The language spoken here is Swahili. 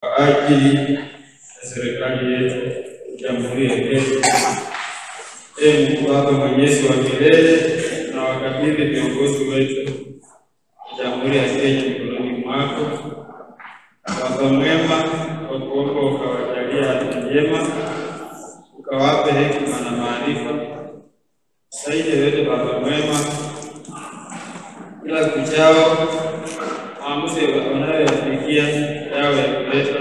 kwa ajili ya serikali yetu, Jamhuri ya Kenya. Mungu Baba Mwenyezi wa milele, na wakabidhi viongozi wetu Jamhuri ya Kenya mikononi mwako. Baba mwema, kwa kuomba ukawajalia afya njema, ukawape hekima na maarifa. Saidie wewe Baba mwema, kila kuchao maamuzi wanayoyafikia yawe ya kuleta